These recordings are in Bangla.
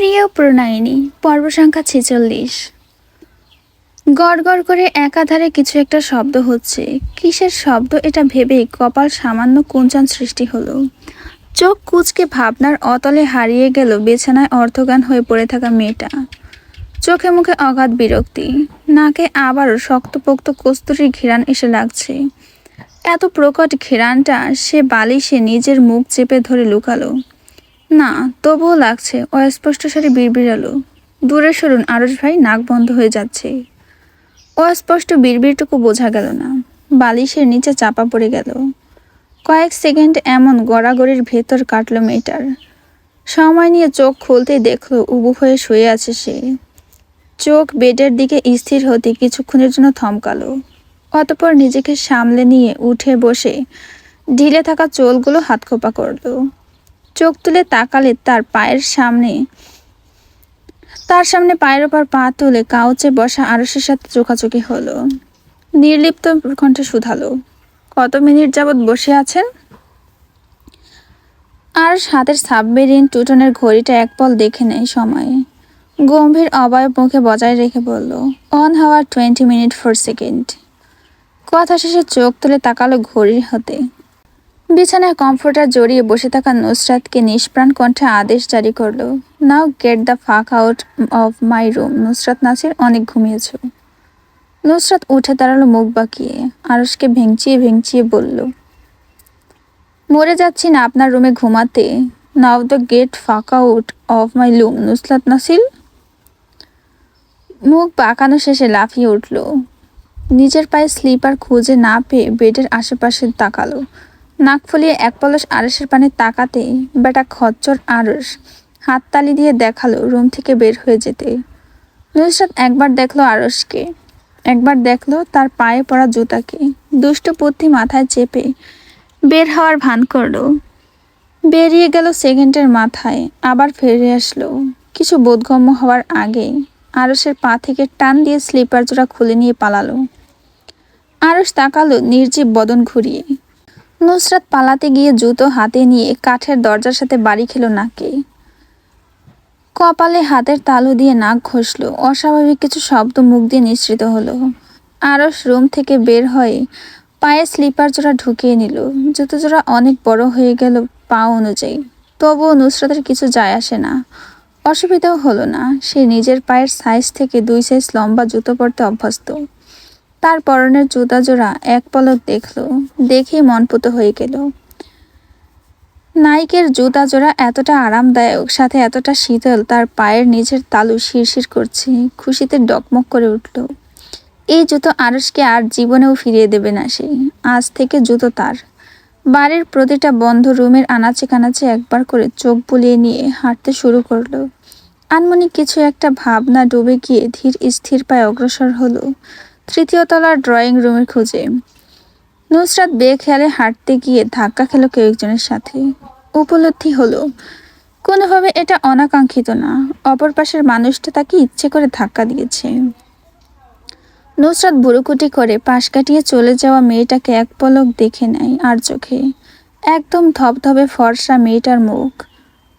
প্রিয় প্রণয়িনী পর্ব সংখ্যা 46। গড় গড় করে একাধারে কিছু একটা শব্দ হচ্ছে। কিসের শব্দ এটা ভেবেই কপাল সামান্য কুঞ্চন সৃষ্টি হলো। চোখ কুঁচকে ভাবনার অতলে হারিয়ে গেল বিছানায় অর্ধজ্ঞান হয়ে পড়ে থাকা মেয়েটা। চোখে মুখে অগাধ বিরক্তি, নাকে আবারও শক্তপোক্ত কস্তুরীর ঘ্রাণ এসে লাগছে। এত প্রকট ঘ্রাণটা সে বালিশে নিজের মুখ চেপে ধরে লুকালো। না, তবুও লাগছে। অস্পষ্ট স্বরে বিড়বিড়ালো, দূরে সরুন আরশ ভাই, নাক বন্ধ হয়ে যাচ্ছে। অস্পষ্ট বিড়বিড়টুকু বোঝা গেল না, বালিশের নিচে চাপা পড়ে গেল। কয়েক সেকেন্ড এমন গড়াগড়ির ভেতর কাটল মেয়েটার। সময় নিয়ে চোখ খুলতেই দেখলো উবু হয়ে শুয়ে আছে সে। চোখ বেডের দিকে স্থির হতে কিছুক্ষণের জন্য থমকালো, অতঃপর নিজেকে সামলে নিয়ে উঠে বসে ঢিলে থাকা চুলগুলো হাতখোপা করলো। চোখ তুলে তাকালে তার সামনে পায়ের ওপর পা তুলে কাউচে বসা আরশের সাথে চোখাচোখি হলো। নির্লিপ্ত কণ্ঠে শুধালো, কত মিনিট যাবৎ বসে আছেন? আরশ হাতের সাবমেরিন টুটনের ঘড়িটা এক পল দেখে নেয় সময়ে। গম্ভীর অবয়ব মুখে বজায় রেখে বলল, 1 hour 20 minutes 4 seconds। কথা শেষে চোখ তুলে তাকালো ঘড়ির হাতে। বিছানায় কমফোর্টার জড়িয়ে বসে থাকা নুসরাতকে নিষ্প্রাণ কণ্ঠে আদেশ জারি করলো, নাও get the fuck out of my room. Nusrat Nasir, অনেক ঘুমিয়েছ। নুসরাত উঠে দাঁড়ালো মুখ বাঁকিয়ে, আরশকে ভেঙচিয়ে ভেঙচিয়ে বলল, মরে যাচ্ছি না আপনার রুমে ঘুমাতে। নাও দ্য গেট ফাক out of my room Nusrat Nasir. মুখ বাঁকানো শেষে লাফিয়ে উঠল। নিজের পায়ে স্লিপার খুঁজে না পেয়ে বেডের আশেপাশে তাকালো। নাক ফুলিয়ে এক পলস আরশের পানে তাকাতে বেটা খচ্চর আরশ হাততালি দিয়ে দেখালো রুম থেকে বের হয়ে যেতে। নুসরাত একবার দেখলো আরশকে, একবার দেখলো তার পায়ে পড়া জুতাকে। দুষ্ট বুদ্ধি মাথায় চেপে বের হওয়ার ভান করলো। বেরিয়ে গেল সেকেন্ডের মাথায়, আবার ফিরে আসলো। কিছু বোধগম্য হওয়ার আগে আরশের পা থেকে টান দিয়ে স্লিপার জোড়া খুলে নিয়ে পালালো। আরশ তাকালো নির্জীব বদন ঘুরিয়ে। নুসরাত পালাতে গিয়ে জুতো হাতে নিয়ে কাঠের দরজার সাথে বাড়ি খেলো নাকে। কপালে হাতের তালু দিয়ে নাক ঘষল। অস্বাভাবিক কিছু শব্দ মুখ দিয়ে নিঃসৃত হলো। আরশ রুম থেকে বের হয়ে পায়ে স্লিপার জোড়া ঢুকিয়ে নিল। জুতো জোড়া অনেক বড় হয়ে গেল পা অনুযায়ী, তবুও নুসরাতের কিছু যায় আসে না। অসুবিধাও হলো না, সে নিজের পায়ের সাইজ থেকে 2 সাইজ লম্বা জুতো পরতে অভ্যস্ত। তার পরনের জুতা জোড়া এক পলক দেখলো, দেখেই মনপুত হয়ে গেল। নাইকের জুতা জোড়া এতটা আরামদায়ক, সাথে এতটা শীতল, তার পায়ের নিচের তালু শিরশির করছে। খুশিতে ডকমক করে উঠল। এই জুতো আরশকে আর জীবনেও ফিরিয়ে দেবে না সে। আজ থেকে জুতো তার। বাড়ির প্রতিটা বন্ধ রুমের আনাচে কানাচে একবার করে চোখ বুলিয়ে নিয়ে হাঁটতে শুরু করলো। আনমনিক কিছু একটা ভাবনা ডুবে গিয়ে ধীর স্থির পায়ে অগ্রসর হলো 3য় তলার ড্রয়িং রুমের খোঁজে। নুসরাত বেখেয়ালে হাঁটতে গিয়ে ধাক্কা খেলো কেউ একজনের সাথে। উপলব্ধি হলো কোনোভাবে এটা অনাকাঙ্ক্ষিত না, অপর পাশের মানুষটা তাকে ইচ্ছে করে ধাক্কা দিয়েছে। নুসরাত ভুরুকুটি করে পাশ কাটিয়ে চলে যাওয়া মেয়েটাকে এক পলক দেখে নেয় আর চোখে। একদম ধবধবে ফর্সা মেয়েটার মুখ।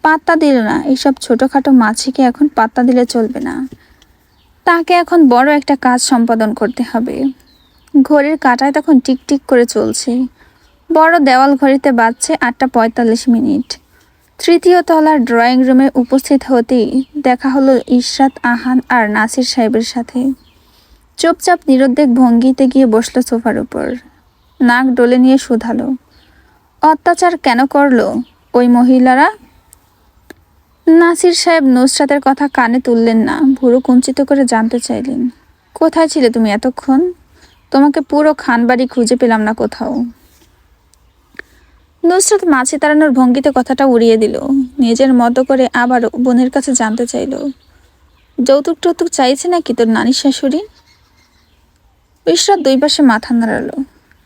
পাত্তা দিল না, এইসব ছোটখাটো মাছিকে এখন পাত্তা দিলে চলবে না। তাকে এখন বড় একটা কাজ সম্পাদন করতে হবে। ঘড়ির কাঁটায় তখন টিকটিক করে চলছে। বড় দেওয়াল ঘড়িতে বাজছে 8টা 45 মিনিট। 3য় তলার ড্রয়িং রুমে উপস্থিত হতেই দেখা হলো ইশরাত, আহান আর নাসির সাহেবের সাথে। চুপচাপ নিরুদ্বেগ ভঙ্গিতে গিয়ে বসলো সোফার উপর। নাক ডলে নিয়ে শুধালো, অত্যাচার কেন করলো ওই মহিলারা? নাসির সাহেব নুসরাতের কথা কানে তুললেন না, ভুরু কুঞ্চিত করে জানতে চাইলেন, কোথায় ছিলে তুমি এতক্ষণ? তোমাকে পুরো খানবাড়ি খুঁজে পেলাম না কোথাও। নুসরাত মাছি তাড়ানোর ভঙ্গিতে কথাটা উড়িয়ে দিল। নিজের মতো করে আবারও বোনের কাছে জানতে চাইল, যৌতুক টৌতুক চাইছে নাকি তোর নানির শাশুড়ি? ইশরাত 2 পাশে মাথা নাড়ালো।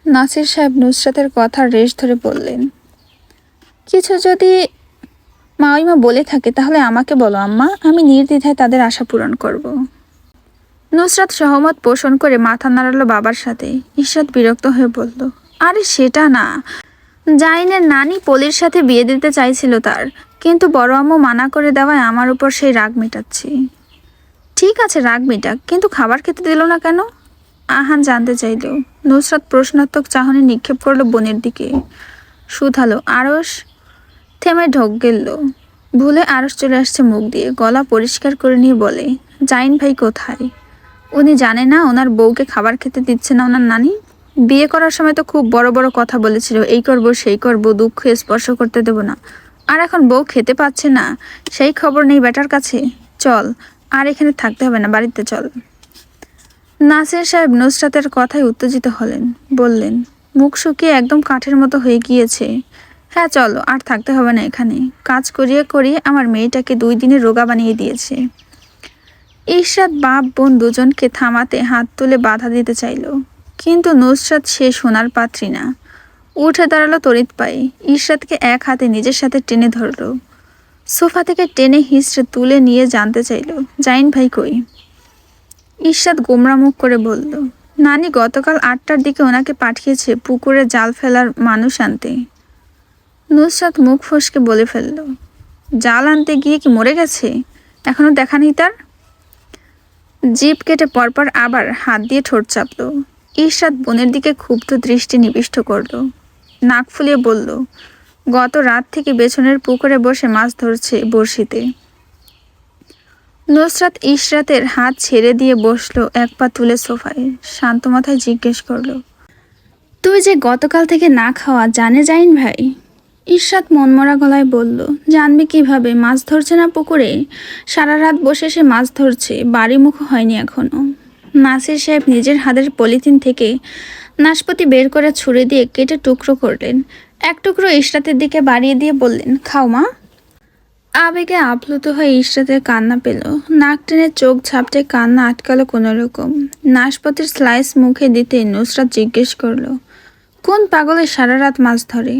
নাসির সাহেব নুসরাতের কথার রেশ ধরে বললেন, কিছু যদি মাওইমা বলে থাকে তাহলে আমাকে বলো আম্মা, আমি নির্দ্বিধায় তাদের আশা পূরণ করব। নুসরাত সহমত পোষণ করে মাথা নাড়ালো বাবার সাথে। ইশরাত বিরক্ত হয়ে বলল, আরে সেটা না, জাইনের নানি পলির সাথে বিয়ে দিতে চাইছিল তার, কিন্তু বড় আম্মু মানা করে দেওয়ায় আমার উপর সেই রাগ মেটাচ্ছি। ঠিক আছে, রাগ মেটাক, কিন্তু খাবার খেতে দিল না কেন? আহান জানতে চাইল। নুসরাত প্রশ্নাত্মক চাহনি নিক্ষেপ করলো বোনের দিকে। শুধালো। আরস থেমে ঢোক গেল। ভুলে আরস চলে আসছে মুখ দিয়ে। গলা পরিষ্কার করে নিয়ে বলে, জাইন ভাই কোথায়? উনি জানে না ওনার বউকে খাবার খেতে দিচ্ছে না ওনার নানি? বিয়ে করার সময় তো খুব বড় বড় কথা বলেছিল, এই করবো সেই করবো, দুঃখ স্পর্শ করতে দেবো না। আর এখন বউ খেতে পাচ্ছে না, সেই খবর নেই বেটার কাছে। চল, আর এখানে থাকতে হবে না, বাড়িতে চল। নাসির সাহেব নুসরাতের কথায় উত্তেজিত হলেন। বললেন, মুখ শুকিয়ে একদম কাঠের মতো হয়ে গিয়েছে। হ্যাঁ চলো, আর থাকতে হবে না এখানে। কাজ করিয়ে করিয়ে আমার মেয়েটাকে 2 দিনে রোগা বানিয়ে দিয়েছে। ইশরাত বাপ বোন দুজনকে থামাতে হাত তুলে বাধা দিতে চাইল, কিন্তু নুসরাত সে সোনার পাত্রী না। উঠে দাঁড়ালো তড়িৎ পায়ে। ইশরাতকে এক হাতে নিজের সাথে টেনে ধরলো। সোফা থেকে টেনে হিঁচড়ে তুলে নিয়ে জানতে চাইল, জাইন ভাই কই? ইশরাত গোমরা মুখ করে বলল, নানি গতকাল 8টার দিকে ওনাকে পাঠিয়েছে পুকুরে জাল ফেলার মানুষ আনতে। নুসরাত মুখ ফসকে বলে ফেলল, জাল আনতে গিয়ে কি মরে গেছে? এখনো দেখা নেই তার? জিভ কেটে পরপর আবার হাত দিয়ে ঠোঁট চাপল। ইশরাত বোনের দিকে ক্ষুব্ধ দৃষ্টি নিবিষ্ট করল। নাক ফুলিয়ে বলল, গত রাত থেকে পেছনের পুকুরে বসে মাছ ধরছে বড়শিতে। নুসরাত ইশরাতের হাত ছেড়ে দিয়ে বসলো এক পা তুলে সোফায়। শান্ত মাথায় জিজ্ঞেস করলো, তুই যে গতকাল থেকে না খাওয়া, জানে জাইন ভাই? ইশরাত মনমরা গলায় বলল, জানবে কিভাবে? মাছ ধরছে না পুকুরে? সারা রাত বসে সে মাছ ধরছে, বাড়ি মুখ হয়নি এখনো। নাসির সাহেব নিজের হাতের পলিথিন থেকে নাশপাতি বের করে ছুরি দিয়ে কেটে টুকরো করলেন। এক টুকরো ইশরাতের দিকে বাড়িয়ে দিয়ে বললেন, খাও মা। আবেগে আপ্লুত হয়ে ইশরাতের কান্না পেল। নাক টেনে চোখ ঝাপটে কান্না আটকালো কোনো রকম। নাশপাতির স্লাইস মুখে দিতে নুসরাত জিজ্ঞেস করলো, কোন পাগলে সারা রাত মাছ ধরে?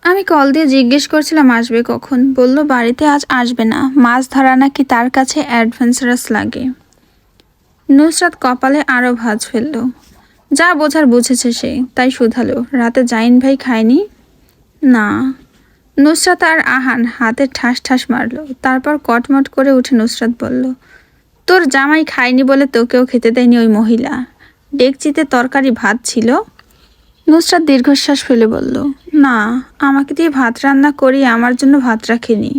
আমি কল দিয়ে জিজ্ঞেস করছিলাম আসবে কখন। বলল বাড়িতে আজ আসবে না, মাছ ধরা নাকি তার কাছে অ্যাডভেঞ্চারাস লাগে। নুসরাত কপালে আরও ভাঁজ ফেলল। যা বোঝার বুঝেছে সে, তাই শুধালো, রাতে জাইন ভাই খায়নি? না। নুসরাত আর আহান হাতে ঠাস ঠাস মারল। তারপর কটমট করে উঠে নুসরাত বলল, তোর জামাই খায়নি বলে তোকেও খেতে দেয়নি ওই মহিলা? ডেকচিতে তরকারি ভাত ছিল? নুসরাত দীর্ঘশ্বাস ফেলে বলল, না, আমাকে দিয়ে ভাত রান্না করিয়ে আমার জন্য ভাত রাখেনি।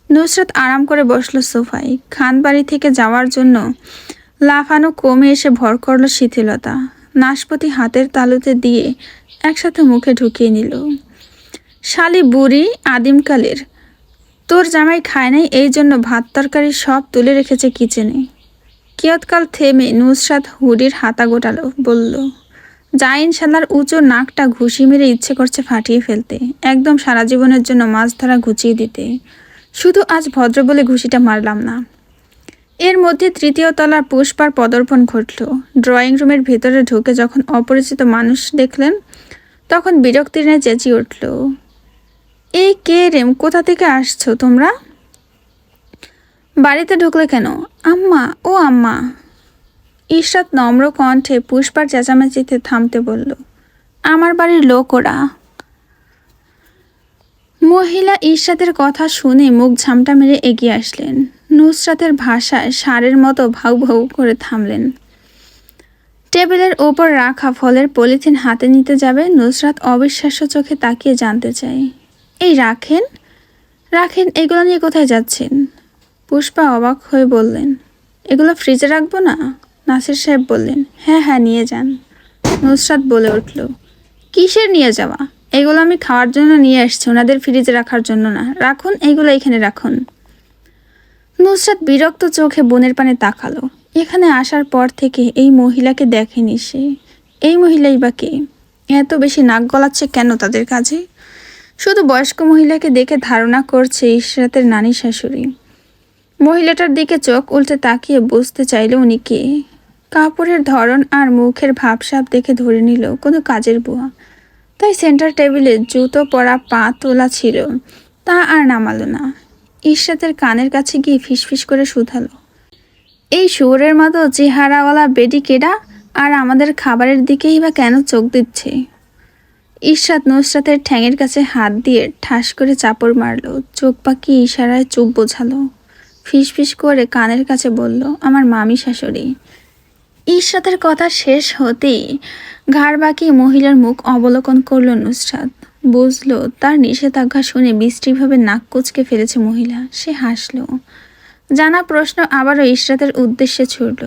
নুসরাত আরাম করে বসলো সোফায়। খান বাড়ি থেকে যাওয়ার জন্য লাফানো কমে এসে ভর করলো শিথিলতা। নাশপাতি হাতের তালুতে দিয়ে একসাথে মুখে ঢুকিয়ে নিল। শালি বুড়ি আদিমকালের, তোর জামাই খায় নাই এই জন্য ভাত তরকারি সব তুলে রেখেছে কিচেনে। কিয়ৎকাল থেমে নুসরাত হুডির হাতা গোটালো। বলল, জাইন শালার উঁচু নাকটা ঘুষি মেরে ইচ্ছে করছে ফাটিয়ে ফেলতে, একদম সারা জীবনের জন্য মাছ ধরা ঘুচিয়ে দিতে। শুধু আজ ভদ্র বলে ঘুষিটা মারলাম না। এর মধ্যে 3য় তলার পুষ্পার পদার্পণ ঘটল। ড্রয়িং রুমের ভেতরে ঢুকে যখন অপরিচিত মানুষ দেখলেন, তখন বিরক্তির ন্যায় চেঁচিয়ে উঠল, এই কে রে, কোথা থেকে আসছো তোমরা? বাড়িতে ঢুকলে কেন? আম্মা, ও আম্মা। ইশরাত নম্র কণ্ঠে পুষ্পার চেঁচামেচিতে থামতে বলল, আমার বাড়ির লোক ওরা। মহিলা ইশরাতের কথা শুনে মুখ ঝামটা মেরে এগিয়ে আসলেন। নুসরাতের ভাষায় ষাঁড়ের মতো ভাউ ভাউ করে থামলেন। টেবিলের ওপর রাখা ফলের পলিথিন হাতে নিতে যাবে। নুসরাত অবিশ্বাস্য চোখে তাকিয়ে জানতে চায়, এই রাখেন রাখেন, এগুলো নিয়ে কোথায় যাচ্ছেন? পুষ্পা অবাক হয়ে বললেন, এগুলো ফ্রিজে রাখবো না? নাসির সাহেব বললেন, হ্যাঁ হ্যাঁ নিয়ে যান। নুসরাত বলে উঠল, কিসের নিয়ে যাওয়া? এগুলো আমি খাওয়ার জন্য নিয়ে আসছি, ওনাদের ফ্রিজে রাখার জন্য না। রাখুন, এগুলো এখানে রাখুন। নুসরাত বিরক্ত চোখে বোনের পানে তাকালো। এখানে আসার পর থেকে এই মহিলাকে দেখেনি সে। এই মহিলাই বা কে? এত বেশি নাক গলাচ্ছে কেন তাদের কাজে? শুধু বয়স্ক মহিলাকে দেখে ধারণা করছে ইশরাতের নানি শাশুড়ি। মহিলাটার দিকে চোখ উল্টে তাকিয়ে বুঝতে চাইল উনি কে। কাপড়ের ধরন আর মুখের ভাবসাব দেখে ধরে নিল কোনো কাজের বুয়া। তাই সেন্টার টেবিলে জুতো পরা পা তোলা ছিল, তা আর নামালো না। ইশরাতের কানের কাছে গিয়ে ফিসফিস করে শুধালো, এই শুয়োরের মতো চেহারাওয়ালা বেডি কেডা, আর আমাদের খাবারের দিকেই বা কেন চোখ দিচ্ছে? ইশরাত নুসরাতের ঠ্যাঙের কাছে হাত দিয়ে ঠাস করে চাপড় মারলো, চোখ পাকি ইশারায় চুপ বোঝালো, ফিসফিস করে কানের কাছে বলল, আমার মামি শাশুড়ি। ইশরাতের কথা শেষ হতেই ঘাড় বাঁকিয়ে মহিলার মুখ অবলোকন করল নুসরাত। বুঝলো তার নিষেধাজ্ঞা শুনে বিশ্রীভাবে নাক কুঁচকে ফেলেছে মহিলা। সে হাসলো। জানা প্রশ্ন আবারও ইশরাতের উদ্দেশ্যে ছুড়ল।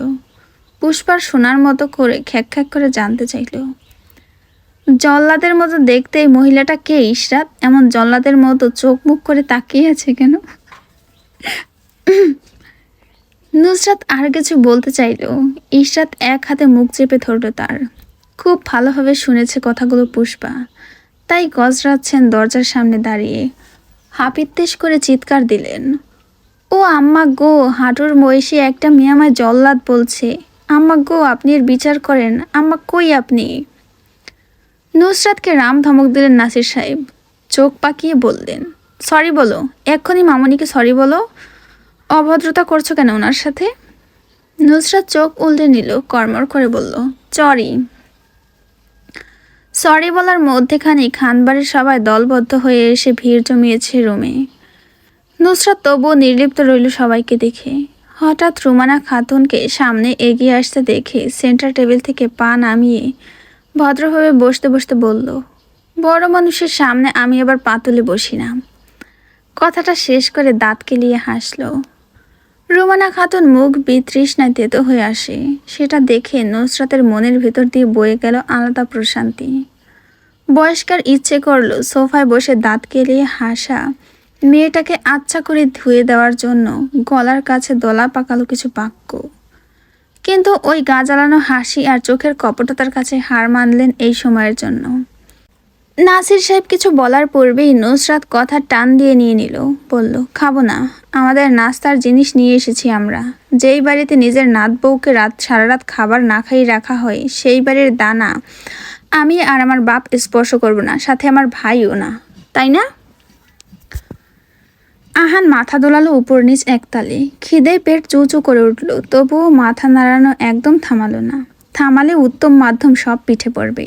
পুষ্পার শোনার মতো করে খ্যাক খ্যাক করে জানতে চাইল, জল্লাদের মতো দেখতে এই মহিলাটা কে ইশরাত? এমন জল্লাদের মতো চোখ মুখ করে তাকিয়ে আছে কেন? নুসরাত আর কিছু বলতে চাইল, ইশরাত এক হাতে মুখ চেপে ধরল তার। খুব ভালোভাবে শুনেছে কথাগুলো পুষ্পা, তাই গজরাচ্ছেন দরজার সামনে দাঁড়িয়ে হাপিত্তেশ করে চিৎকার দিলেন, ও আম্মা গো, হাঁটুর বয়সী একটা মেয়ে আমায় জল্লাদ বলছে। আম্মা গো, আপনি এর বিচার করেন। আম্মা কই আপনি? নুসরাতকে রাম ধমক দিলেন নাসির সাহেব। চোখ পাকিয়ে বললেন, সরি বলো, এক্ষুনি মামনিকে সরি বলো। অভদ্রতা করছো কেন ওনার সাথে? নুসরাত চোখ উল্টে নিল, কড়মড় করে বলল, সরি। সরি বলার মধ্যেখানে খানবাড়ির সবাই দলবদ্ধ হয়ে এসে ভিড় জমিয়েছে রুমে। নুসরাত তবুও নির্লিপ্ত রইল সবাইকে দেখে। হঠাৎ রুমানা খাতুনকে সামনে এগিয়ে আসতে দেখে সেন্টার টেবিল থেকে পা নামিয়ে ভদ্রভাবে বসতে বসতে বলল, বড় মানুষের সামনে আমি আবার পা তুলে বসি না। কথাটা শেষ করে দাঁত কেলিয়ে হাসল। রুমানা খাতুন মুখ বিতৃষ্ণায় তেতো হয়ে আসে। সেটা দেখে নুসরাতের মনের ভেতর দিয়ে বয়ে গেল আলাদা প্রশান্তি। বয়স্কার ইচ্ছে করল সোফায় বসে দাঁত কেলিয়ে হাসা মেয়েটাকে আচ্ছা করে ধুয়ে দেওয়ার জন্য গলার কাছে দলা পাকালো কিছু বাক্য, কিন্তু ওই গা জ্বালানো হাসি আর চোখের কপটতার কাছে হার মানলেন এই সময়ের জন্য। নাসির সাহেব কিছু বলার পূর্বেই নুসরাত কথা টান দিয়ে নিয়ে নিল, বলল, খাবো না, আমাদের নাস্তার জিনিস নিয়ে এসেছি আমরা। যেই বাড়িতে নিজের নাত বউকে সারা রাত খাবার না খাইয়ে রাখা হয়, সেই বাড়ির দানা আমি আর আমার বাপ স্পর্শ করব না, সাথে আমার ভাইও না, তাই না? আহান মাথা দোলালো উপর নিচ একতালে। খিদে পেট চুচু করে উঠল, তবুও মাথা নাড়ানো একদম থামালো না। থামালে উত্তম মাধ্যম সব পিঠে পড়বে।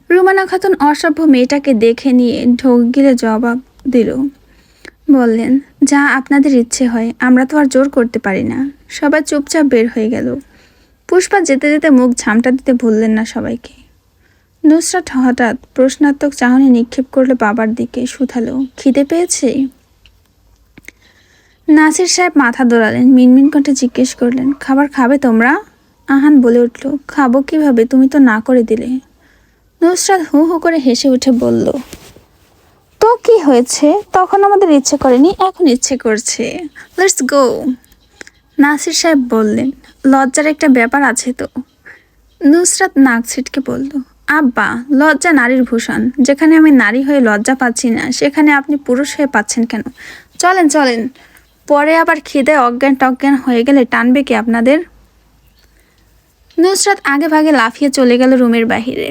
রুমানা খাতুন অসভ্য মেয়েটাকে দেখে নিয়ে ঢোক গিলে জবাব দিল, বললেন, যা আপনাদের ইচ্ছে হয়, আমরা তো আর জোর করতে পারি না। সবাই চুপচাপ বের হয়ে গেল। পুষ্পা যেতে যেতে মুখ ঝামটা দিতে ভুললেন না সবাইকে। নুসরাত হঠাৎ প্রশ্নাত্মক চাহনি নিক্ষেপ করলো বাবার দিকে, শুধালো, খিদে পেয়েছে? নাসির সাহেব মাথা দোলালেন, মিনমিন কণ্ঠে জিজ্ঞেস করলেন, খাবার খাবে তোমরা? আহান বলে উঠল, খাবো কিভাবে, তুমি তো না করে দিলে। নুসরাত হু হু করে হেসে উঠে বলল, তো কি হয়েছে, তখন আমাদের ইচ্ছে করেনি, এখন ইচ্ছে করছে, লেটস গো। নাসির সাহেব বললেন, লজ্জার একটা ব্যাপার আছে তো। নুসরাত নাক ছিটকে বলল, আব্বা, লজ্জা নারীর ভূষণ। যেখানে আমি নারী হয়ে লজ্জা পাচ্ছি না, সেখানে আপনি পুরুষ হয়ে পাচ্ছেন কেন? চলেন চলেন, পরে আবার খিদে অজ্ঞান টজ্ঞান হয়ে গেলে টানবে কি আপনাদের? নুসরাত আগে ভাগে লাফিয়ে চলে গেল রুমের বাহিরে।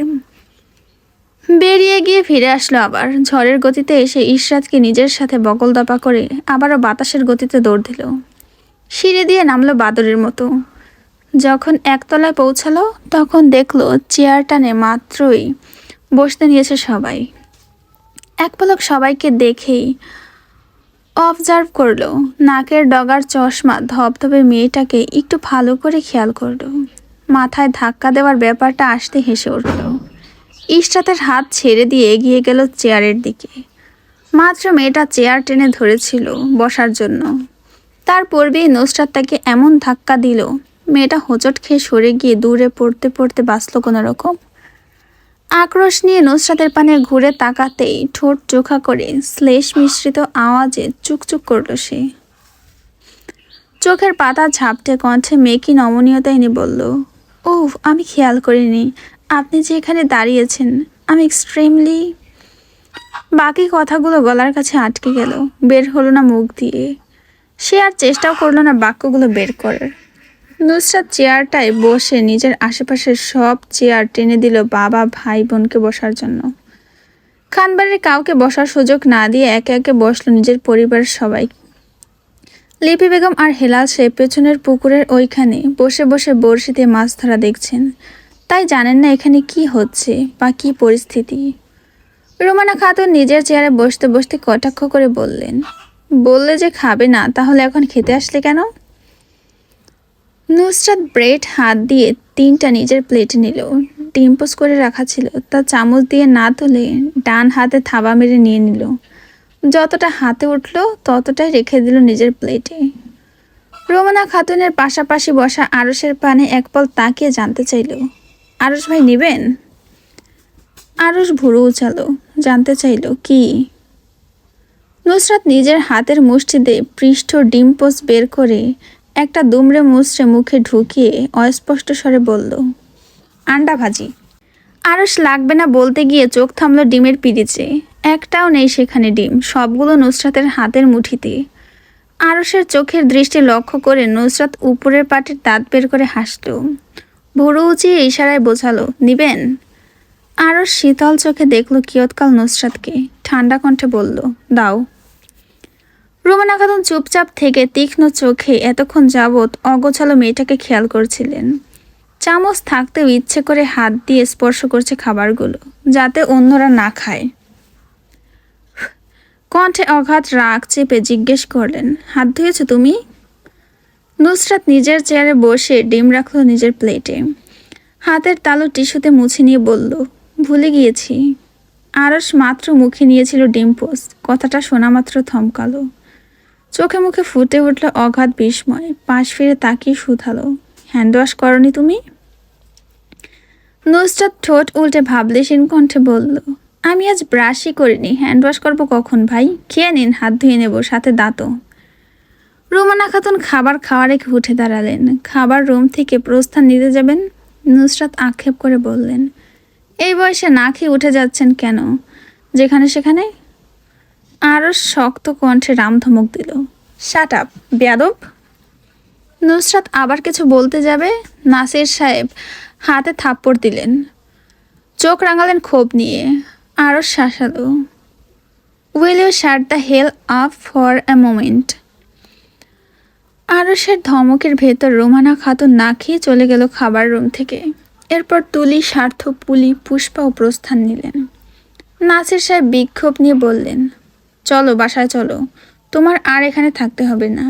বেরিয়ে গিয়ে ফিরে আসলো আবার। ঝড়ের গতিতে এসে ইশরাতকে নিজের সাথে বগল দাপা করে আবারও বাতাসের গতিতে দৌড় দিল। সিঁড়ি দিয়ে নামলো বাদরের মতো। যখন একতলায় পৌঁছালো তখন দেখলো চেয়ার টানে মাত্রই বসতে নিয়েছে সবাই। এক পলক সবাইকে দেখেই অবজার্ভ করলো। নাকের ডগার চশমা ধবধবে মেয়েটাকে একটু ভালো করে খেয়াল করলো। মাথায় ধাক্কা দেওয়ার ব্যাপারটা আসতে হেসে উঠল। ইশরাতের হাত ছেড়ে দিয়ে এগিয়ে গেল চেয়ারের দিকে। মাত্র মেয়েটা চেয়ার টেনে ধরেছিল বসার জন্য, তার পূর্বেই নুসরাত তাকে এমন ধাক্কা দিল, মেয়েটা হোঁচট খেয়ে সরে গিয়ে দূরে পড়তে পড়তে বাঁচল কোনো রকম। আক্রোশ নিয়ে নুসরাতের পানে ঘুরে তাকাতেই ঠোঁট চোখা করে শ্লেষ মিশ্রিত আওয়াজে চুকচুক করল সে। চোখের পাতা ঝাপটে কণ্ঠে মেকি নমনীয়তা এনে বলল, ওহ, আমি খেয়াল করিনি আপনি যে এখানে দাঁড়িয়েছেন। আমি এক্সট্রিমলি। বাকি কথাগুলো গলার কাছে আটকে গেল, বের হলো না মুখ দিয়ে। সে আর চেষ্টাও করলো না বাক্যগুলো বের করার। নুসরাত চেয়ারটায় বসে নিজের আশেপাশের সব চেয়ার টেনে দিল বাবা ভাই বোনকে বসার জন্য। খানবাড়ির কাউকে বসার সুযোগ না দিয়ে একে একে বসলো নিজের পরিবারের সবাই। লিপি বেগম আর হেলাল সে পেছনের পুকুরের ওইখানে বসে বসে বড়শিতে মাছ ধরা দেখছেন, তাই জানেন না এখানে কি হচ্ছে বা কি পরিস্থিতি। রোমানা খাতুন নিজের চেয়ারে বসতে বসতে কটাক্ষ করে বললেন, বললে যে খাবে না, তাহলে এখন খেতে আসলে কেন? নুসরাত ব্রেড হাত দিয়ে 3টা নিজের প্লেটে নিল। ডিম পোস্ট করে রাখা ছিল, তা চামচ দিয়ে না তুলে ডান হাতে থাবা মেরে নিয়ে নিল। যতটা হাতে উঠল ততটাই রেখে দিল নিজের প্লেটে। রোমানা খাতুনের পাশাপাশি বসা আরসের পানে এক পল তাকিয়ে জানতে চাইল, আরস ভাই নেবেন? আরস ভুরু উচালো, জানতে চাইল কি? নুসরাত নিজের হাতের মুষ্টিতে পৃষ্ঠ ডিম পোস্ট বের করে একটা দুমড়ে মুচড়ে মুখে ঢুকিয়ে অস্পষ্ট স্বরে বলল, আন্ডা ভাজি। আরস লাগবে না বলতে গিয়ে চোখ থামল ডিমের পিরিচে। একটাও নেই সেখানে ডিম, সবগুলো নুসরাতের হাতের মুঠিতে। আরসের চোখের দৃষ্টি লক্ষ্য করে নুসরাত উপরের পাটির দাঁত বের করে হাসল। ভুরু উঁচিয়ে ইশারায় বোঝালো, নিবেন? আরস শীতল চোখে দেখল কিয়ৎকাল নুসরাতকে, ঠান্ডা কণ্ঠে বলল, দাও। রোমানা খাতুন চুপচাপ থেকে তীক্ষ্ণ চোখে এতক্ষণ যাবৎ অগোছালো মেয়েটাকে খেয়াল করছিলেন। চামচ থাকতেও ইচ্ছে করে হাত দিয়ে স্পর্শ করছে খাবারগুলো, যাতে অন্যরা না খায়। কণ্ঠে অগাধ রাগ চেপে জিজ্ঞেস করলেন, হাত ধুয়েছ তুমি? নুসরাত নিজের চেয়ারে বসে ডিম রাখলো নিজের প্লেটে। হাতের তালু টিস্যুতে মুছে নিয়ে বলল, ভুলে গিয়েছি। আরস মাত্র মুখে নিয়েছিল ডিম পোস্ট, কথাটা শোনা মাত্র থমকালো। চোখে মুখে ফুটে উঠল অগাধ বিস্ময়। পাশ ফিরে তাকিয়ে শুধালো, হ্যান্ড ওয়াশ করনি তুমি? নুসরাত ঠোঁট উল্টে ভাবলেশীন কণ্ঠে বলল, আমি আজ ব্রাশই করিনি, হ্যান্ড ওয়াশ করবো কখন ভাই? খেয়ে নিন, হাত ধুয়ে নেব, সাথে দাঁতও। রোমানা খাতুন খাবার খাওয়া রেখে উঠে দাঁড়ালেন। খাবার রুম থেকে প্রস্থান নিতে যাবেন? নুসরাত আক্ষেপ করে বললেন, এই বয়সে না খেয়ে উঠে যাচ্ছেন কেন, যেখানে সেখানে? আরও শক্ত কণ্ঠে রামধমক দিল, শাট আপ বেয়াদব। নুসরাত আবার কিছু বলতে যাবে, নাসির সাহেব হাতে থাপ্পড় দিলেন। চোখ রাঙালেন ক্ষোভ নিয়ে। আরও শাসালো, will you shut the hell up for a moment. আরসের ধমকের ভেতর রোমানা খাতুন না খেয়ে চলে গেল খাবার রুম থেকে। এরপর তুলি, স্বার্থ, পুলি, পুষ্পাও প্রস্থান নিলেন। নাসির সাহেব বিক্ষোভ নিয়ে বললেন, চলো বাসায় চলো, তোমার আর এখানে থাকতে হবে না।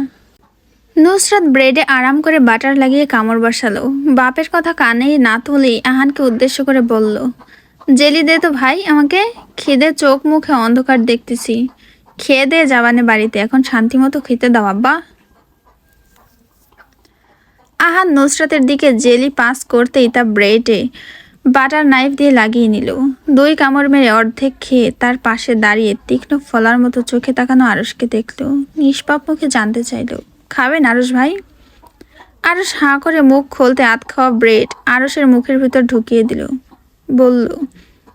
নুসরাত ব্রেডে আরাম করে বাটার লাগিয়ে কামড় বসালো। বাপের কথা কানে না তুলেই আহানকে উদ্দেশ্য করে বলল, জেলি দে তো ভাই আমাকে, খিদে চোখ মুখে অন্ধকার দেখতেছি। খেয়ে দিয়ে যাবানে বাড়িতে, এখন শান্তিমতো খেতে দাও আব্বা। আহান নুসরাতের দিকে জেলি পাস করতেই তা ব্রেডে বাটার নাইফ দিয়ে লাগিয়ে নিল। 2 কামড় মেরে অর্ধেক খেয়ে তার পাশে দাঁড়িয়ে তীক্ষ্ণ ফলার মতো চোখে তাকানো আরসকে দেখল। নিষ্পাপ মুখে জানতে চাইল, খাবেন আরস ভাই? আরস হাঁ করে মুখ খুলতে আধ খাওয়া ব্রেড আরসের মুখের ভিতর ঢুকিয়ে দিল। বলল,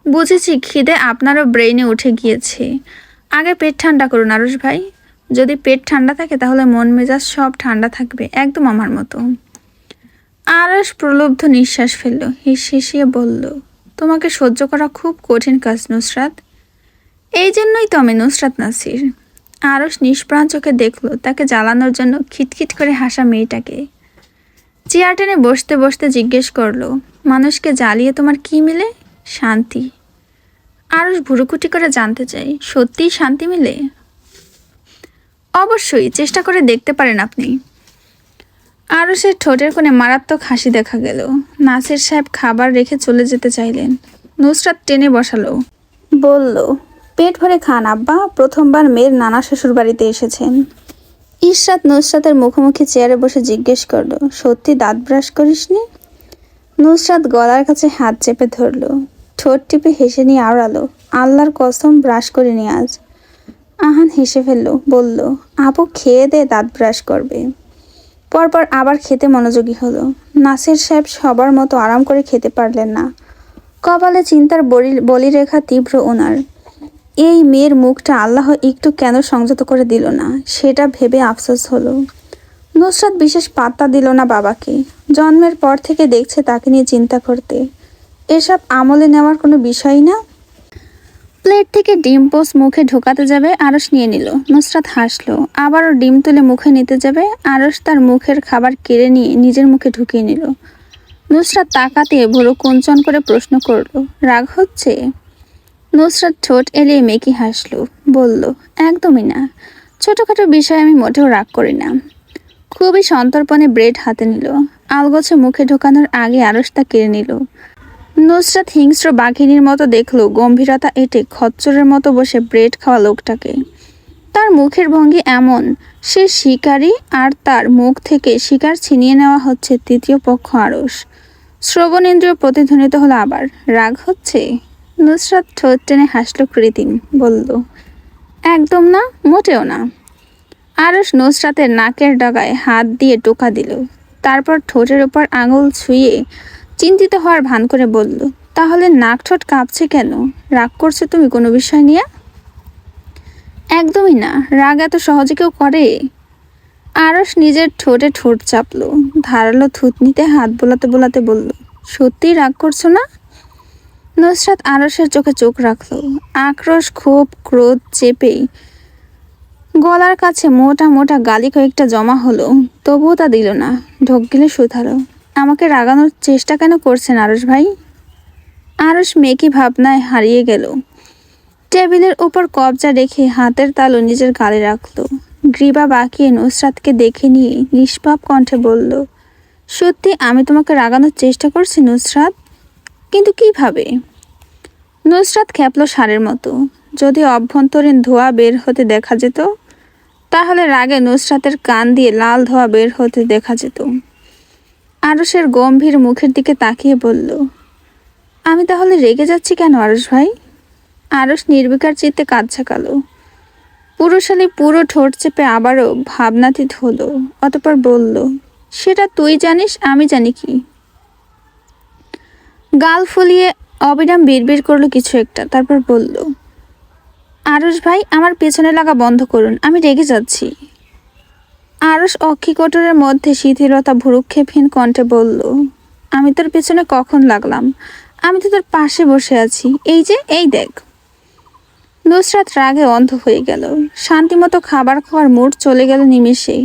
বুঝেছি খিদে আপনারও ব্রেইনে উঠে গিয়েছে। আগে পেট ঠান্ডা করুন আরস ভাই। যদি পেট ঠান্ডা থাকে তাহলে মন মেজাজ সব ঠান্ডা থাকবে, একদম আমার মতো। আরস প্রলুব্ধ নিঃশ্বাস ফেলল, হিসিয়ে বলল, তোমাকে সহ্য করা খুব কঠিন কাজ নুসরাত। এই জন্যই তো আমি নুসরাত নাসির। আরস নিষ্প্রাণ চোখে দেখলো তাকে জ্বালানোর জন্য খিটখিট করে হাসা মেয়েটাকে। চেয়ার টেনে বসতে বসতে জিজ্ঞেস করলো, মানুষকে জ্বালিয়ে তোমার কি মিলে? শান্তি। আরস ভুরুকুটি করে জানতে চাই, সত্যিই শান্তি মিলে? অবশ্যই, চেষ্টা করে দেখতে পারেন আপনি। আরসের ঠোঁটের কোণে মারাত্মক হাসি দেখা গেল। নাসির সাহেব খাবার রেখে চলে যেতে চাইলেন। নুসরাত টেনে বসালো, বলল, পেট ভরে খান আব্বা, প্রথমবার মেয়ের নানা শ্বশুর বাড়িতে এসেছেন। ইশরাত নুসরাতের মুখোমুখি চেয়ারে বসে জিজ্ঞেস করলো, সত্যি দাঁত ব্রাশ করিসনি? নুসরাত গলার কাছে হাত চেপে ধরল, ঠোঁট টিপে হেসে নিয়ে আওড়ালো, আল্লাহর কসম ব্রাশ করিনি আজ। আহান হেসে ফেলল, বলল, আপু খেয়ে দে দাঁত ব্রাশ করবে। পরপর আবার খেতে মনোযোগী হলো। নাসির সাহেব সবার মতো আরাম করে খেতে পারলেন না। কপালে চিন্তার বলিরেখা তীব্র ওনার। এই মেয়ের মুখটা আল্লাহ একটু কেন সংযত করে দিল না, সেটা ভেবে আফসোস হলো। নুসরাত বিশেষ পাত্তা দিল না বাবাকে। জন্মের পর থেকে দেখছে তাকে নিয়ে চিন্তা করতে। এসব আমলে নেওয়ার কোনো বিষয় না। প্লেট থেকে ডিম পোস্ট মুখে ঢোকাতে যাবে, আরস নিয়ে নিল। নুসরাত হাসলো। আবারও ডিম তুলে মুখে নিতে যাবে, আরস তার মুখের খাবার কেড়ে নিয়ে নিজের মুখে ঢুকিয়ে নিল। নুসরাত তাকাতে ভুরু কুঞ্চন করে প্রশ্ন করল, রাগ হচ্ছে? নুসরাত ঠোঁট এলিয়ে মেকি হাসল, বলল, একদমই না। ছোটখাটো বিষয়ে আমি মোটেও রাগ করি না। খুবই সন্তর্পণে ব্রেড হাতে নিল। আলগোছে মুখে ঢোকানোর আগে আরস তা কেড়ে নিল। নুসরাত হিংস্র বাঘিনীর মতো দেখল গম্ভীরতা এঁটে খচ্চরের মতো বসে ব্রেড খাওয়া লোকটাকে। তার মুখের ভঙ্গি এমন, সে শিকারী আর তার মুখ থেকে শিকার ছিনিয়ে নেওয়া হচ্ছে তৃতীয় পক্ষ আরস। শ্রবণেন্দ্রিয় প্রতিধ্বনিত হলো আবার, রাগ হচ্ছে? নুসরাত ঠোঁট টেনে হাসল কৃত্রিম, বলল, একদম না, মোটেও না। আরস নুসরাতের নাকের ডগায় হাত দিয়ে টোকা দিল, তারপর ঠোঁটের ওপর আঙুল ছুঁয়ে চিন্তিত হওয়ার ভান করে বলল, তাহলে নাক ঠোঁট কাঁপছে কেন? রাগ করছো তুমি কোনো বিষয় নিয়ে? একদমই না, রাগ এত সহজে কেউ করে? আরস নিজের ঠোঁটে ঠোঁট চাপলো, ধারালো থুতনিতে হাত বোলাতে বোলাতে বলল, সত্যিই রাগ করছো না? নুসরাত আরসের চোখে চোখ রাখল। আক্রোশ, ক্ষোভ, ক্রোধ চেপেই গলার কাছে মোটা মোটা গালি কয়েকটা জমা হলো, তবুও তা দিল না। ঢোক গিলে শুধালো, আমাকে রাগানোর চেষ্টা কেন করছেন আরস ভাই? আরস মেকি ভাবনায় হারিয়ে গেল। টেবিলের উপর কবজা রেখে হাতের তালু নিজের গালে রাখলো। গ্রীবা বাঁকিয়ে নুসরাতকে দেখে নিয়ে নিষ্পাপ কণ্ঠে বলল, সত্যি আমি তোমাকে রাগানোর চেষ্টা করছি নুসরাত? কিন্তু কিভাবে? নুসরাত খেপল ষাঁড়ের মতো। যদি অভ্যন্তরীণ ধোঁয়া বের হতে দেখা যেত, তাহলে রাগে নুসরাতের কান দিয়ে লাল ধোঁয়া বের হতে দেখা যেত। আরসের গম্ভীর মুখের দিকে তাকিয়ে বলল, আমি তাহলে রেগে যাচ্ছি কেন আরস ভাই? আরস নির্বিকার চিত্তে কাঁধ ঝাঁকালো। পুরুষালী পুরো ঠোঁট চেপে আবারও ভাবনাতীত হলো, অতঃপর বলল, সেটা তুই জানিস, আমি জানি কি? গাল ফুলিয়ে অবিরাম বিড়বিড় করলো কিছু একটা, তারপর বলল, আরস ভাই, আমার পেছনে লাগা বন্ধ করুন, আমি রেগে যাচ্ছি। আরস অক্ষিকোটরের মধ্যে শিথিলতা ভ্রুক্ষেপহীন কণ্ঠে বলল, আমি তোর পেছনে কখন লাগলাম? আমি তো তোর পাশে বসে আছি, এই যে, এই দেখ। নুসরাত রাগে অন্ধ হয়ে গেল। শান্তিমতো খাবার খাওয়ার মুড চলে গেল নিমেষে।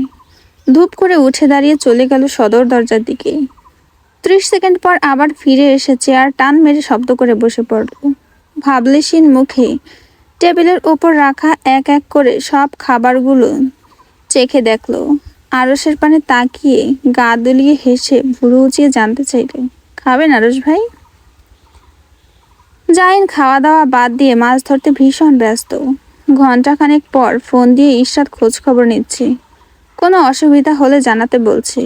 ধূপ করে উঠে দাঁড়িয়ে চলে গেল সদর দরজার দিকে। 30 সেকেন্ড পর আবার ফিরে এসে চেয়ার টান মেরে শব্দ করে বসে পড়ল। ভাবলেশীন মুখে টেবিলের ওপর রাখা এক এক করে সব খাবারগুলো চেখে দেখলো। আরসের পানে তাকিয়ে গা দুলিয়ে হেসে ভুরু উঁচিয়ে জানতে চাইল, খাবেন আরস ভাই? জাহিন খাওয়া দাওয়া বাদ দিয়ে মাছ ধরতে ভীষণ ব্যস্ত। ঘন্টাখানেক পর ফোন দিয়ে ইশরাত খোঁজ খবর নিচ্ছে, কোনো অসুবিধা হলে জানাতে বলছে।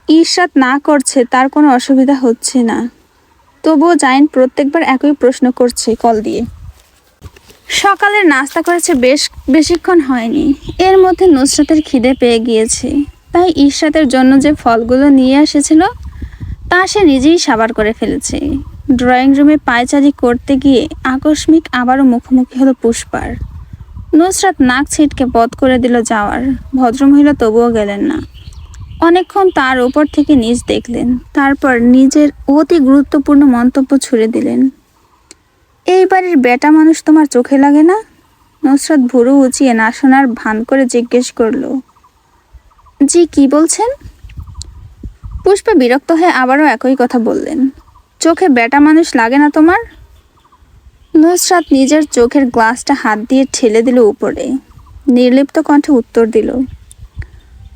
ইশরাত না করছে তার কোনো অসুবিধা হচ্ছে না, তবুও জাহিন প্রত্যেকবার একই প্রশ্ন করছে কল দিয়ে। সকালের নাস্তা করেছে, বেশিক্ষণ হয়নি। এর মধ্যে নুসরাতের খিদে পেয়ে গিয়েছে, তাই ইশরাতের জন্য যে ফলগুলো নিয়ে এসেছিল তা সে নিজেই সাবার করে ফেলেছে। ড্রয়িং রুমে পায়চারি করতে গিয়ে আকস্মিক আবারও মুখোমুখি হলো পুষ্পার। নুসরাত নাক ছিটকে পথ করে দিল যাওয়ার। ভদ্রমহিলা তবুও গেলেন না। অনেকক্ষণ তার উপর থেকে নিচ দেখলেন, তারপর নিজের অতি গুরুত্বপূর্ণ মন্তব্য ছুড়ে দিলেন, এই বাড়ির বেটা মানুষ তোমার চোখে লাগে না? নুসরাত ভুরু উঁচিয়ে না শোনার ভান করে জিজ্ঞেস করল, জি, কি বলছেন? পুষ্পা বিরক্ত হয়ে আবারও একই কথা বললেন, চোখে বেটা মানুষ লাগে না তোমার? নুসরাত নিজের চোখের গ্লাসটা হাত দিয়ে ঠেলে দিল উপরে। নির্লিপ্ত কণ্ঠে উত্তর দিল,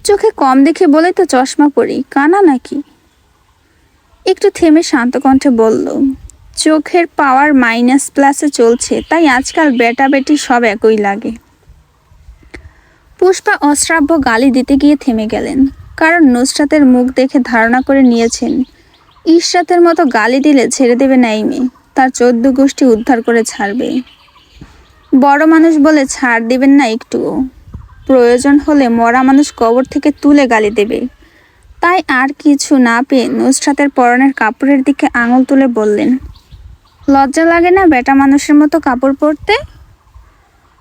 চোখে কম দেখে বলে তো চশমা পরি, কানা নাকি? একটু থেমে শান্ত কণ্ঠে বলল, চোখের পাওয়ার -প্লাসে চলছে, তাই আজকাল বেটা বেটি সব একই লাগে। পুষ্পা অশ্রাব্য গালি দিতে গিয়ে থেমে গেলেন, কারণ নুসরাতের মুখ দেখে ধারণা করে নিয়েছেন ইশরাতের মতো গালি দিলে ছেড়ে দেবে না এই মেয়ে, তার 14 গোষ্ঠী উদ্ধার করে ছাড়বে। বড় মানুষ বলে ছাড় দিবেন না একটুও, প্রয়োজন হলে মরা মানুষ কবর থেকে তুলে গালি দেবে। তাই আর কিছু না পেয়ে নুসরাতের পরনের কাপড়ের দিকে আঙুল তুলে বললেন, লজ্জা লাগে না বেটা মানুষের মতো কাপড় পরতে?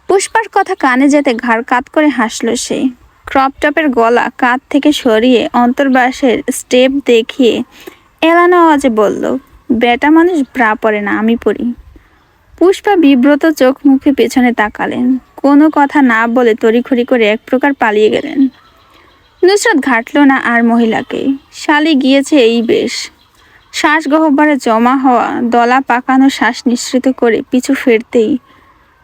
পুষ্পার কথা কানে যেতে ঘাড় কাত করে হাসল সে। ক্রপ টপের গলা কাঁধ থেকে সরিয়ে অন্তর্বাসের স্টেপ দেখিয়ে এলানো আওয়াজে বলল, বেটা মানুষ ব্রা পরে না, আমি পরি। পুষ্পা বিব্রত চোখ মুখে পেছনে তাকালেন, কোনো কথা না বলে তড়িঘড়ি করে এক প্রকার পালিয়ে গেলেন। নুসরাত ঘাটল না আর মহিলাকে, শালি গিয়েছে এই বেশ। শ্বাস গহ্বরে জমা হওয়া দলা পাকানো শ্বাস নিঃসৃত করে পিছু ফিরতেই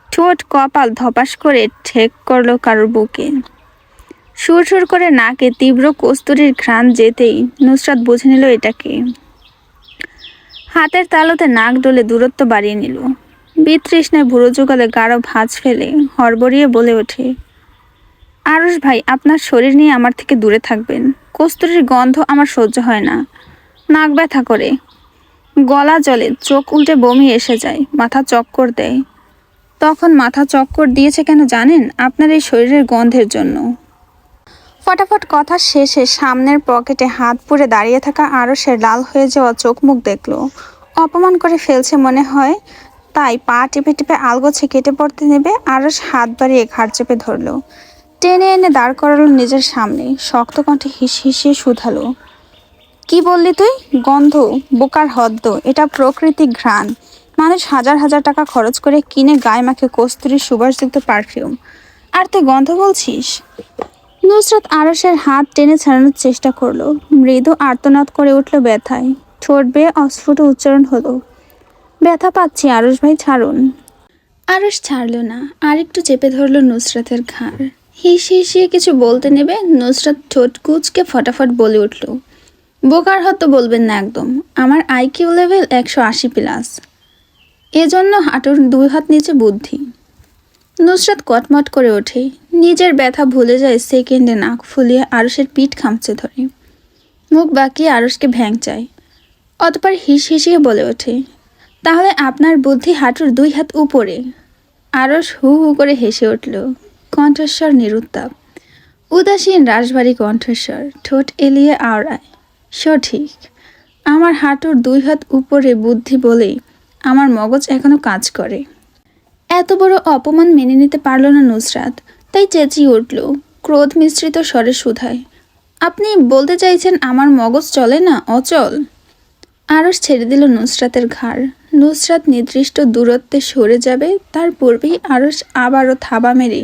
ঠোঁট কপাল ধপাস করে ঠেক করলো কারোর বুকে। সুর করে নাকে তীব্র কস্তুরীর ঘ্রাণ যেতেই নুসরাত বুঝে নিল এটাকে। হাতের তালুতে নাক ডলে দূরত্ব বাড়িয়ে নিল। বিতৃষ্ণায় বুড়ো যুগলে গাঢ় ভাঁজ ফেলে হড়বড়িয়ে বলে ওঠে, আরশ ভাই, আপনার শরীর নিয়ে আমার থেকে দূরে থাকবেন। কস্তুরীর গন্ধ আমার সহ্য হয় না, নাক ব্যথা করে, গলা জ্বলে, চোখ উল্টে বমি এসে যায়, মাথা চক্কর দেয়। তখন মাথা চক্কর দিয়েছে কেন জানেন? আপনার এই শরীরের গন্ধের জন্য। ফটাফট কথা শেষে সামনের পকেটে হাত পুরে দাঁড়িয়ে থাকা আরশের লাল হয়ে যাওয়া চোখ মুখ দেখল। অপমান করে ফেলছে মনে হয়, তাই পা টিপে টিপে আলগোছে কেটে পড়তে নেবে আরশ হাত বাড়িয়ে ঘাড় চেপে ধরল, টেনে এনে দাঁড় করালো নিজের সামনে। শক্ত কণ্ঠে হিসিয়ে শুধালো, কি বললি তুই? গন্ধ? বোকার হদ্দ, এটা প্রকৃতিক ঘ্রাণ। মানুষ হাজার হাজার টাকা খরচ করে কিনে গায়ে মাখে কস্তুরীর সুবাসযুক্ত পারফিউম, আর তুই গন্ধ বলছিস? নুসরাত আরশের হাত টেনে ছাড়ানোর চেষ্টা করলো। মৃদু আর্তনাদ করে উঠল ব্যথায়। ঠোঁট বেয়ে অস্ফুট উচ্চারণ হলো, ব্যথা পাচ্ছি আরশ ভাই, ছাড়ুন। আরশ ছাড়ল না, আরেকটু চেপে ধরলো নুসরাতের ঘাড়। হিসিয়ে কিছু বলতে নেবে নুসরাত ঠোঁট কুঁচকে ফটাফট বলে উঠল, বোকার হতো বলবেন না একদম। আমার আইকিউ লেভেল 180+, এজন্য হাঁটুর 2 হাত নিচে বুদ্ধি। নুসরাত কটমট করে ওঠে, নিজের ব্যথা ভুলে যায় সেকেন্ডে। নাক ফুলিয়ে আরশের পিঠ খামচে ধরে, মুখ বাঁকিয়ে আরশকে ভ্যাং চায়। অতপর হিসিয়ে বলে ওঠে, তাহলে আপনার বুদ্ধি হাঁটুর 2 হাত উপরে। আরশ হু হু করে হেসে উঠল, কণ্ঠস্বর নিরুত্তাপ, উদাসীন রাশভারী কণ্ঠস্বর, ঠোঁট এলিয়ে আওড়ায়, সঠিক, আমার হাঁটুর 2 হাত উপরে বুদ্ধি বলেই আমার মগজ এখনো কাজ করে। এত বড় অপমান মেনে নিতে পারল না নুসরাত, তাই চেঁচিয়ে উঠল ক্রোধ মিশ্রিত স্বরে শুধায়, আপনি বলতে চাইছেন আমার মগজ চলে না, অচল? আরশ ছেড়ে দিল নুসরাতের ঘাড়। নুসরাত নির্দিষ্ট দূরত্বে সরে যাবে, তার পূর্বেই আরশ আবারও থাবা মেরে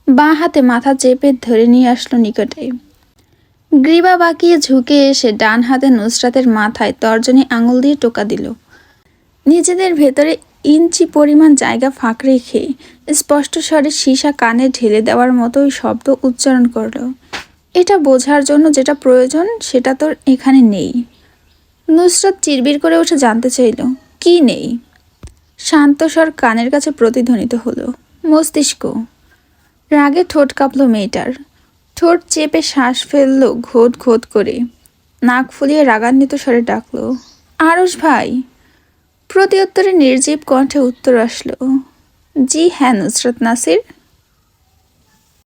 বাঁ হাতে মাথা চেপে ধরে নিয়ে আসলো নিকটে। গ্রীবা বাঁকিয়ে ঝুঁকে এসে ডান হাতে নুসরাতের মাথায় তর্জনী আঙুল দিয়ে টোকা দিল। নিজেদের ভেতরে ইঞ্চি পরিমাণ জায়গা ফাঁক রেখে স্পষ্ট স্বরে সীসা কানে ঢেলে দেওয়ার মতোই শব্দ উচ্চারণ করল, এটা বোঝার জন্য যেটা প্রয়োজন সেটা তোর এখানে নেই। নুসরাত চিরবির করে উঠে জানতে চাইল, কি নেই? শান্ত স্বর কানের কাছে প্রতিধ্বনিত হলো, মস্তিষ্ক। রাগে ঠোঁট কাঁপল মেয়েটার, ঠোঁট চেপে শ্বাস ফেলল ঘোট ঘোট করে, নাক ফুলিয়ে রাগান্বিত স্বরে ডাকলো, আরশ ভাই। প্রতি উত্তরে নির্জীব কণ্ঠে উত্তর আসলো, জি হ্যাঁ নুসরাত নাসির।